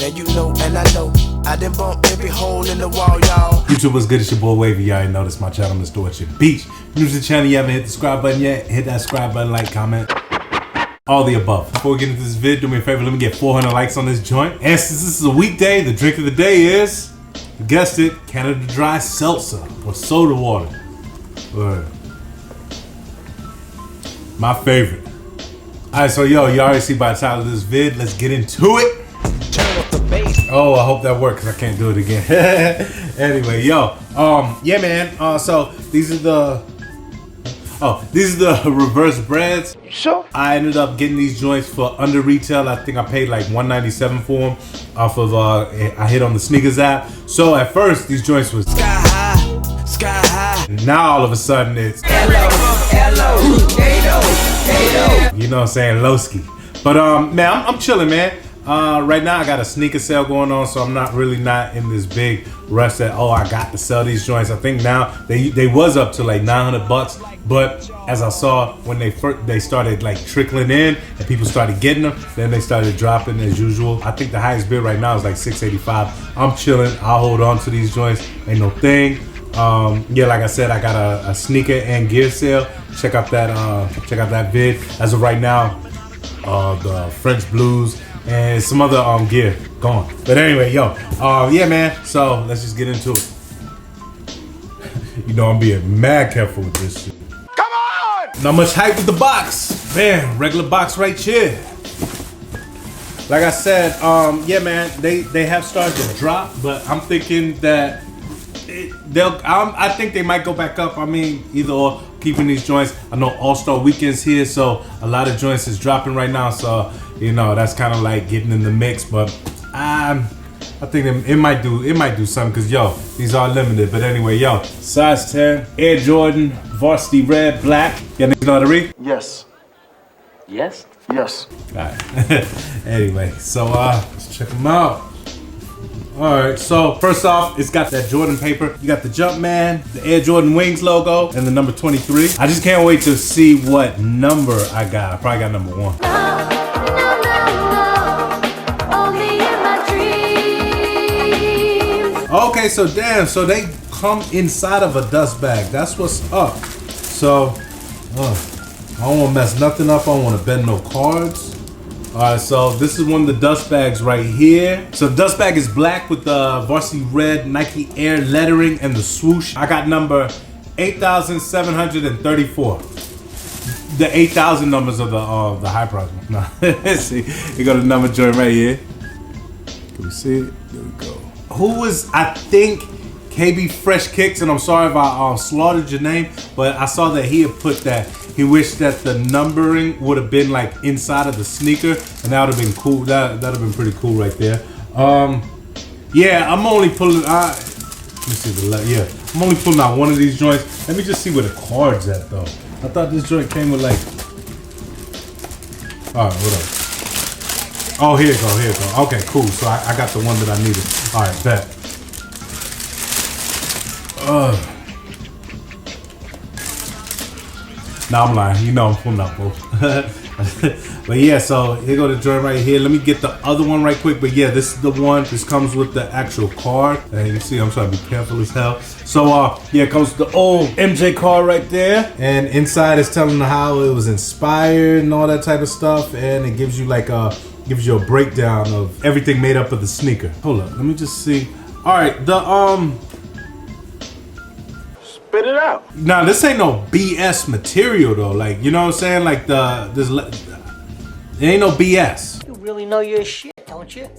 Now you know and I know I done bump every hole in the wall, y'all. YouTube, what's good? It's your boy Wavy. Y'all already know this, my channel, Mr. Orchard Beach. If you're new to the channel, you haven't hit the subscribe button yet, hit that subscribe button, like, comment, all the above. Before we get into this video, do me a favor, let me get 400 likes on this joint. And since this is a weekday, the drink of the day is, you guessed it, Canada Dry Seltzer or soda water. My favorite. Alright, so yo, you already see by the title of this vid, let's get into it. Turn up the bass. Oh, I hope that works, because I can't do it again. Anyway, yo, yeah, man. So these are the reverse Breds. Sure. I ended up getting these joints for under retail. I think I paid like $197 for them off of I hit on the Sneakers app. So at first these joints was Sky high, sky high. Now all of a sudden it's you know what I'm saying, Lowski. But man, I'm chilling, man. Right now I got a sneaker sale going on, so I'm not in this big rush that I got to sell these joints. I think now they was up to like $900, but as I saw when they started like trickling in and people started getting them, then they started dropping as usual. I think the highest bid right now is like $685. I'm chilling. I'll hold on to these joints. Ain't no thing. Yeah, like I said, I got a sneaker and gear sale. Check out that vid. As of right now, the French Blues and some other gear gone. But anyway, yo, yeah, man. So let's just get into it. You know I'm being mad careful with this shit. Come on! Not much hype with the box. Man, regular box right here. Like I said, yeah, man, they have started to drop, but I'm thinking that I think they might go back up. I mean, either or, keeping these joints. I know All-Star Weekend's here, so a lot of joints is dropping right now. So, you know, that's kind of like getting in the mix. But I think it might do something, because yo, these are limited. But anyway, yo, size 10, Air Jordan, Varsity Red, Black. Y'all niggas know how to read? Yes. Yes? Yes. Alright. Anyway, so let's check them out. Alright, so first off, it's got that Jordan paper. You got the Jumpman, the Air Jordan Wings logo, and the number 23. I just can't wait to see what number I got. I probably got number 1. Okay, so damn, so they come inside of a dust bag. That's what's up. So, I don't want to mess nothing up. I don't want to bend no cards. Alright, so this is one of the dust bags right here. So the dust bag is black with the Varsity Red Nike Air lettering and the swoosh. I got number 8,734. The 8,000 numbers of the high price one. Nah, let's see. You got the number joint right here. Can we see it? There we go. Who was, I think, KB Fresh Kicks, and I'm sorry if I slaughtered your name, but I saw that he had put that. He wished that the numbering would have been like inside of the sneaker, and that would have been cool. That'd have been pretty cool right there. Yeah, I'm only pulling. Let me see yeah, I'm only pulling out one of these joints. Let me just see where the card's at though. I thought this joint came with like. All right, what up? Oh, here you go, here you go. Okay, cool. So I got the one that I needed. All right, bet. Nah, I'm lying. You know, I'm not both. But yeah, so here go the joint right here. Let me get the other one right quick. But yeah, this is the one. This comes with the actual card. And you can see I'm trying to be careful as hell. So yeah, it comes with the old MJ card right there. And inside it's telling how it was inspired and all that type of stuff. And it gives you like gives you a breakdown of everything made up of the sneaker. Hold up, let me just see. All right, the Spit it out. Now this ain't no BS material though. Like, you know what I'm saying? Like it ain't no BS. You really know your shit, don't you?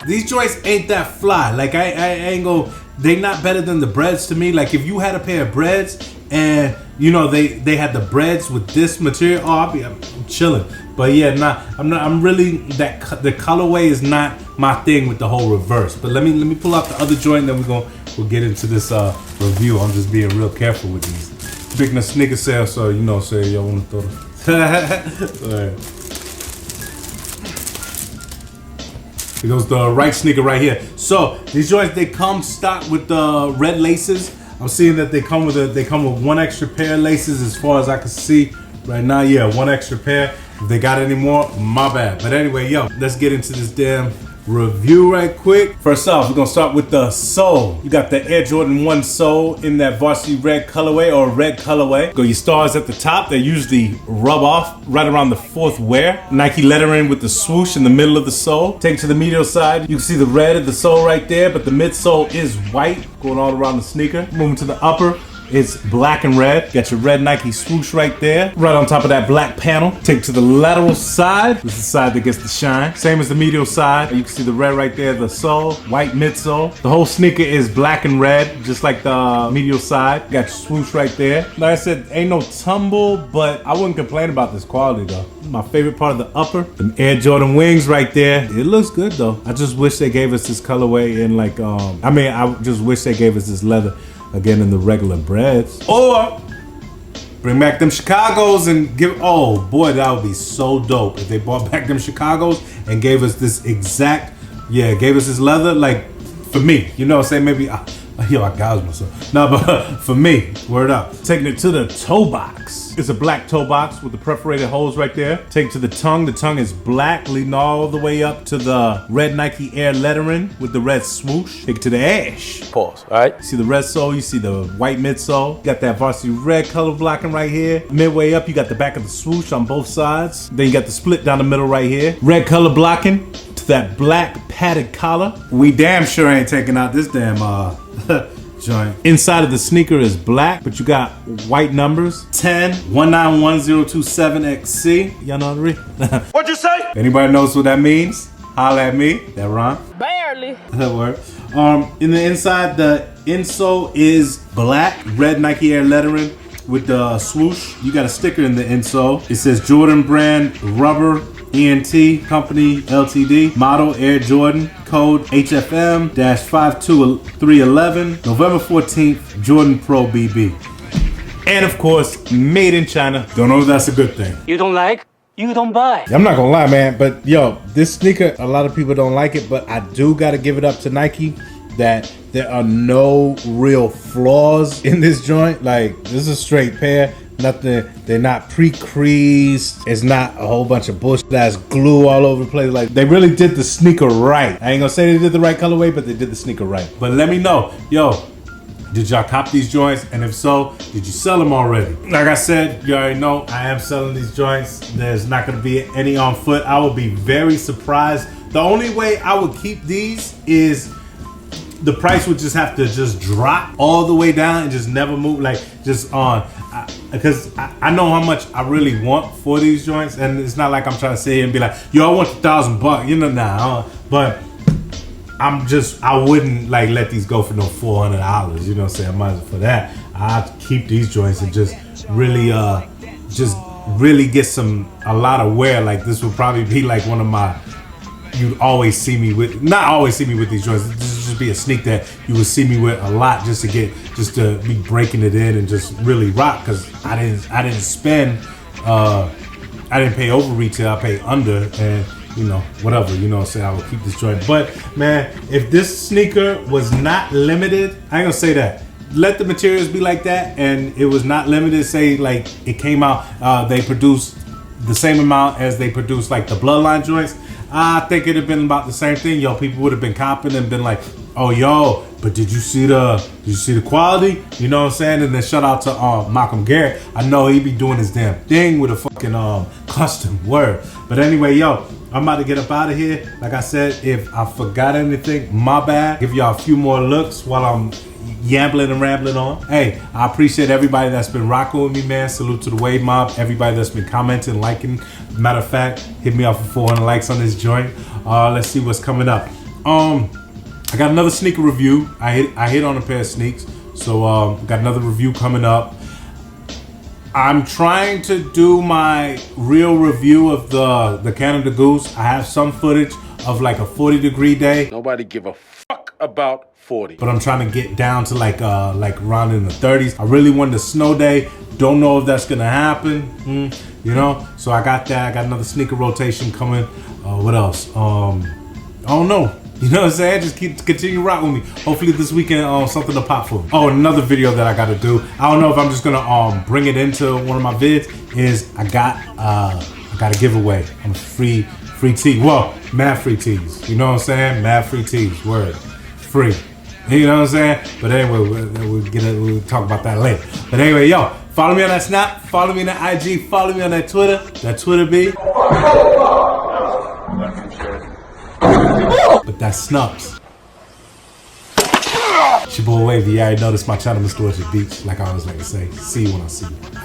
These joints ain't that fly. Like I ain't go. They not better than the Breds to me. Like if you had a pair of Breds and you know they had the Breds with this material, I'm chilling. But yeah, I'm really the colorway is not my thing with the whole reverse. But let me pull out the other joint, and then we'll get into this review. I'm just being real careful with these. Speaking of sneaker sale, so you know, say y'all want to throw them. Here goes the right sneaker right here. So these joints, they come stock with the red laces. I'm seeing that they come with one extra pair of laces as far as I can see right now. Yeah, one extra pair. If they got any more, my bad. But anyway, yo, let's get into this damn review right quick. First off, we're gonna start with the sole. You got the Air Jordan 1 sole in that varsity red colorway or red colorway. Go your stars at the top. They usually rub off right around the fourth wear. Nike lettering with the swoosh in the middle of the sole. Take it to the medial side. You can see the red of the sole right there, but the midsole is white going all around the sneaker. Moving to the upper. It's black and red. Got your red Nike swoosh right there. Right on top of that black panel. Take it to the lateral side. This is the side that gets the shine. Same as the medial side. You can see the red right there, the sole, white midsole. The whole sneaker is black and red, just like the medial side. Got your swoosh right there. Like I said, ain't no tumble, but I wouldn't complain about this quality though. My favorite part of the upper, the Air Jordan wings right there. It looks good though. I just wish they gave us this colorway in like, I just wish they gave us this leather again in the regular Breds. Or bring back them Chicagos and oh boy, that would be so dope if they brought back them Chicagos and gave us this exact, gave us this leather, like for me, you know what I'm saying? Maybe, I gouged myself. No, but for me, word up. Taking it to the toe box. It's a black toe box with the perforated holes right there. Take it to the tongue. The tongue is black, leading all the way up to the red Nike Air lettering with the red swoosh. Take it to the ash. Pause, all right? You see the red sole, you see the white midsole. Got that varsity red color blocking right here. Midway up, you got the back of the swoosh on both sides. Then you got the split down the middle right here. Red color blocking to that black padded collar. We damn sure ain't taking out this damn joint. Inside of the sneaker is black, but you got white numbers. 10 1911027XC. Y'all know the What'd you say? Anybody knows what that means? Holla at me. That rhyme? Barely. That word. In the inside, the insole is black, red Nike Air lettering with the swoosh. You got a sticker in the insole. It says Jordan brand rubber ENT Company Ltd. Model Air Jordan. Code HFM-52311. November 14th. Jordan Pro BB. And of course, made in China. Don't know if that's a good thing. You don't like, you don't buy. I'm not gonna lie, man, but yo, this sneaker, a lot of people don't like it, but I do gotta give it up to Nike that there are no real flaws in this joint. Like, this is a straight pair. Nothing, they're not pre-creased. It's not a whole bunch of bullshit that's glue all over the place. Like, they really did the sneaker right. I ain't gonna say they did the right colorway, but they did the sneaker right. But let me know, yo, did y'all cop these joints? And if so, did you sell them already? Like I said, you already know I am selling these joints. There's not gonna be any on foot. I will be very surprised. The only way I would keep these is the price would just have to just drop all the way down and just never move, like just on. Because I know how much I really want for these joints, and it's not like I'm trying to sit here and be like, yo, I want $1,000, you know, nah. But I wouldn't like let these go for no $400, you know what I'm saying? I might as well for that. I'd keep these joints and just really get a lot of wear. Like, this would probably be like one of my, you'd always see me with, not always see me with these joints. This would just be a sneak that you would see me with a lot, just to be breaking it in and just really rock. Cause I didn't spend, I didn't pay over retail, I paid under, and you know, whatever, you know what I'm saying, I would keep this joint. But man, if this sneaker was not limited, I ain't gonna say that. Let the materials be like that, and it was not limited, say like it came out, they produced the same amount as they produced like the Bloodline joints, I think it'd have been about the same thing. Yo, people would have been copping and been like, oh yo, but did you see the quality? You know what I'm saying? And then shout out to Malcolm Garrett. I know he be doing his damn thing with a fucking custom word. But anyway, yo, I'm about to get up out of here. Like I said, if I forgot anything, my bad. Give y'all a few more looks while I'm yambling and rambling on. Hey, I appreciate everybody that's been rocking with me, man. Salute to the Wave Mob. Everybody that's been commenting, liking. Matter of fact, hit me up for 400 likes on this joint. Let's see what's coming up. I got another sneaker review. I hit on a pair of sneaks. So got another review coming up. I'm trying to do my real review of the Canada Goose. I have some footage of like a 40-degree day. Nobody give a fuck about 40. But I'm trying to get down to like around in the 30s. I really wanted a snow day. Don't know if that's gonna happen. You know, so I got that. I got another sneaker rotation coming. What else? I don't know. You know what I'm saying? Just continue rocking with me. Hopefully this weekend something to pop for me. Oh, another video that I gotta do. I don't know if I'm just gonna bring it into one of my vids. Is I got a giveaway. I'm free Free tea. Well, mad free teas. You know what I'm saying? Mad free teas. Word. Free. You know what I'm saying? But anyway, we'll talk about that later. But anyway, yo, follow me on that Snap. Follow me on that IG. Follow me on that Twitter. That Twitter be. But that's Snups. It's your boy Wavy. You already noticed my channel, Mr. Orchard Beach. Like I always like to say, see you when I see you.